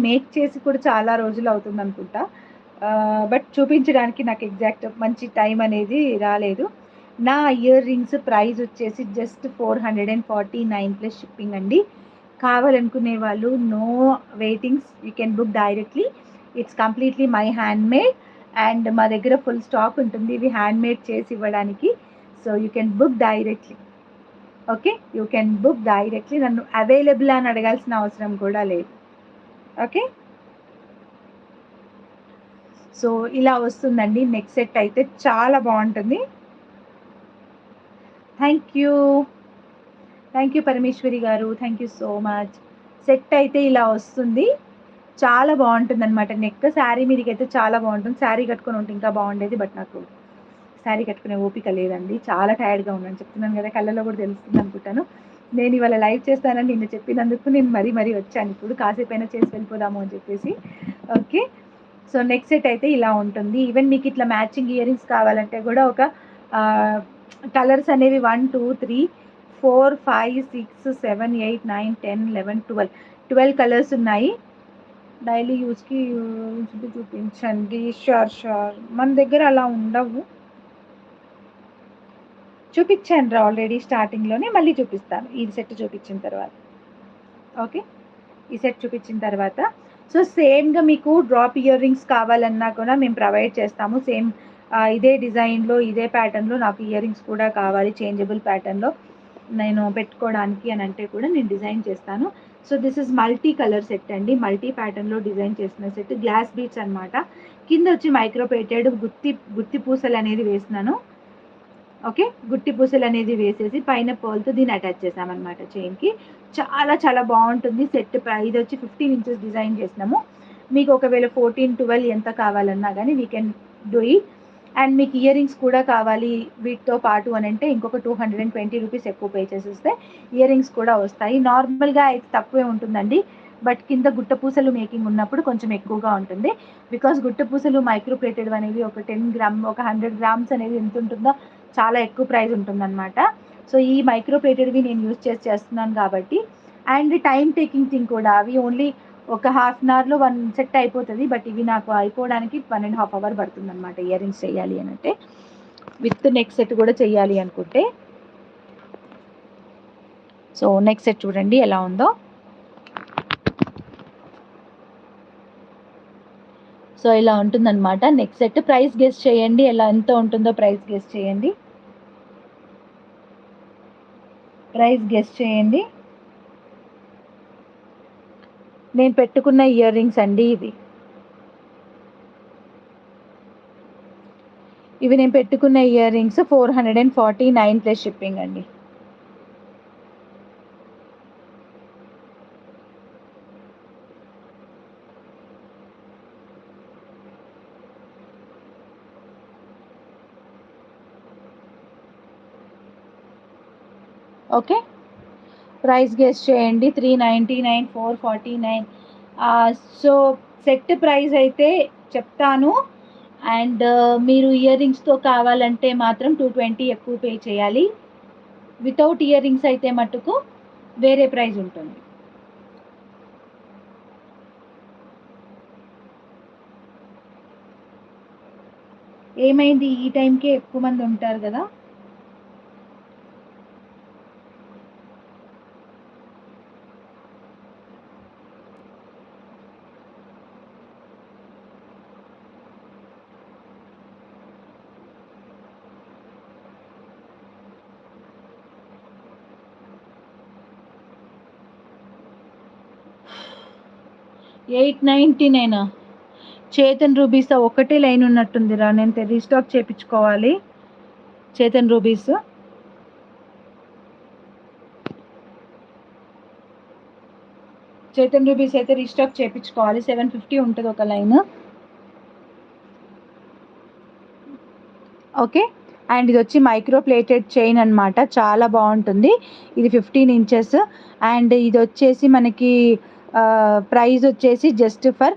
Make చేసి కూడా చాలా రోజులు అవుతుంది అనుకుంటా. బట్ చూపించడానికి నాకు ఎగ్జాక్ట్ మంచి టైం అనేది రాలేదు. నా ఇయర్ రింగ్స్ ప్రైస్ వచ్చేసి జస్ట్ 449 ప్లస్ షిప్పింగ్ అండి. కావాలనుకునే వాళ్ళు no waitings, you can book directly. It's completely my handmade and మా దగ్గర ఫుల్ స్టాక్ ఉంటుంది ఇవి హ్యాండ్మేడ్ చేసి ఇవ్వడానికి. So you can book directly. Okay, you can book directly. నన్ను అవైలబుల్ అని అడగాల్సిన అవసరం కూడా లేదు. ఓకే, సో ఇలా వస్తుందండి నెక్స్ట్ సెట్ అయితే చాలా బాగుంటుంది. థ్యాంక్ యూ పరమేశ్వరి గారు, thank you so much. Set అయితే ఇలా వస్తుంది, చాలా బాగుంటుంది అనమాట. నెక్ శారీ మీదకి అయితే చాలా బాగుంటుంది. శారీ కట్టుకొని ఉంటే ఇంకా బాగుండేది, బట్ నాకు శారీ కట్టుకునే ఓపిక లేదండి. చాలా టైర్డ్గా ఉన్నాను, చెప్తున్నాను కదా, కళ్ళలో కూడా తెలుస్తుంది అనుకుంటాను. నేను ఇవాళ లైవ్ చేస్తానని నిన్న చెప్పినందుకు నేను మరీ వచ్చాను. ఇప్పుడు కాసేపైనా చేసి వెళ్ళిపోదాము అని చెప్పేసి. ఓకే, సో నెక్స్ట్ సెట్ అయితే ఇలా ఉంటుంది. ఈవెన్ మీకు ఇట్లా మ్యాచింగ్ ఇయర్ రింగ్స్ కావాలంటే కూడా ఒక కలర్స్ అనేవి 1 2 3 4 5 6 7 8 9 10 11 12 కలర్స్ ఉన్నాయి. డైలీ యూస్కి చూపించండి. షూర్ మన దగ్గర అలా ఉండవు. చూపించాను ఆల్రెడీ స్టార్టింగ్లోనే, మళ్ళీ చూపిస్తాను ఈ సెట్ చూపించిన తర్వాత. ఓకే, ఈ సెట్ చూపించిన తర్వాత సో సేమ్గా మీకు డ్రాప్ ఇయర్ రింగ్స్ కావాలన్నా కూడా మేము ప్రొవైడ్ చేస్తాము. సేమ్ ఇదే డిజైన్లో ఇదే ప్యాటర్న్లో నాకు ఇయర్ రింగ్స్ కూడా కావాలి, చేంజబుల్ ప్యాటర్న్లో నేను పెట్టుకోవడానికి అని అంటే కూడా నేను డిజైన్ చేస్తాను. So this is multi colour set అండి, మల్టీ ప్యాటర్న్లో డిజైన్ చేసిన సెట్. గ్లాస్ బీట్స్ అనమాట. కింద వచ్చి మైక్రోప్లేటెడ్ గుత్తి పూసలు అనేది వేసినాను. ఓకే, గుట్టి పూసలు అనేది వేసేసి పైన పర్ల్తో దీన్ని అటాచ్ చేసామన్నమాట చైన్కి. చాలా బాగుంటుంది సెట్. ఇది వచ్చి 15 ఇంచెస్ డిజైన్ చేసినాము. మీకు ఒకవేళ 14 12 ఎంత కావాలన్నా కానీ we can do it. And మీకు ఇయర్ రింగ్స్ కూడా కావాలి వీటితో పాటు అని అంటే ఇంకొక 220 రూపీస్ ఎక్కువ పే చేసేస్తే ఇయర్ రింగ్స్ కూడా వస్తాయి. నార్మల్గా అయితే తక్కువే ఉంటుందండి, బట్ కింద గుట్ట పూసలు మేకింగ్ ఉన్నప్పుడు కొంచెం ఎక్కువగా ఉంటుంది. బికాస్ గుట్ట పూసలు మైక్రోప్లేటెడ్ అనేవి ఒక 10 గ్రామ్ ఒక 100 గ్రామ్స్ అనేది ఎంత ఉంటుందో చాలా ఎక్కువ ప్రైస్ ఉంటుందన్నమాట. సో ఈ మైక్రోప్లేటెడ్వి నేను యూజ్ చేస్తున్నాను కాబట్టి. అండ్ టైం టేకింగ్ థింగ్ కూడా, అవి ఓన్లీ ఒక హాఫ్ అన్ అవర్లో 1 సెట్ అయిపోతుంది. బట్ ఇవి నాకు అయిపోవడానికి 1.5 అవర్ పడుతుంది అనమాట ఇయర్ రింగ్స్ చేయాలి అని అంటే, విత్ నెక్స్ట్ సెట్ కూడా చేయాలి అనుకుంటే. సో నెక్స్ట్ సెట్ చూడండి ఎలా ఉందో. సో ఇలా ఉంటుందన్నమాట నెక్స్ట్ సెట్. ప్రైస్ గెస్ చేయండి, ఎంత ఉంటుందో ప్రైస్ గెస్ చేయండి. నేను పెట్టుకున్న ఇయర్ రింగ్స్ అండి ఇవి నేను పెట్టుకున్న ఇయర్ రింగ్స్ 449 ప్లస్ షిప్పింగ్ అండి. ఓకే, ప్రైస్ గెస్ చేయండి. 399 449. సో సెట్ ప్రైస్ అయితే చెప్తాను. అండ్ మీరు ఇయర్ రింగ్స్తో కావాలంటే మాత్రం 220 ఎక్కువ పే చేయాలి. వితౌట్ ఇయర్ రింగ్స్ అయితే మట్టుకు వేరే ప్రైస్ ఉంటుంది. ఏమైంది, ఈ టైంకే ఎక్కువ మంది ఉంటారు కదా. $899. చేతన్ రూబీస్ ఒకటే లైన్ ఉన్నట్టుందిరా, నేను రీస్టాక్ చేయించుకోవాలి. చేతన్ రూబీస్ అయితే రీస్టాక్ చేయించుకోవాలి. 750 ఉంటుంది ఒక లైన్. ఓకే, అండ్ ఇది వచ్చి మైక్రోప్లేటెడ్ చైన్ అనమాట, చాలా బాగుంటుంది. ఇది 15 ఇంచెస్. అండ్ ఇది వచ్చేసి మనకి ప్రైస్ వచ్చేసి జస్ట్ ఫర్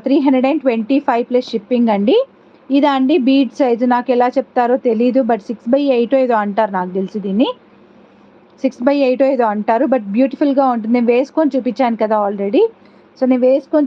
325 ప్లస్ షిప్పింగ్ అండి. ఇదా అండి బీడ్ సైజు, నాకు ఎలా చెప్తారో తెలీదు, బట్ 6/8 ఏదో అంటారు నాకు తెలిసి. దీన్ని 6/8 ఏదో అంటారు, బట్ బ్యూటిఫుల్గా ఉంటుంది. నేను వేసుకొని చూపించాను కదా ఆల్రెడీ. సో నేను వేసుకొని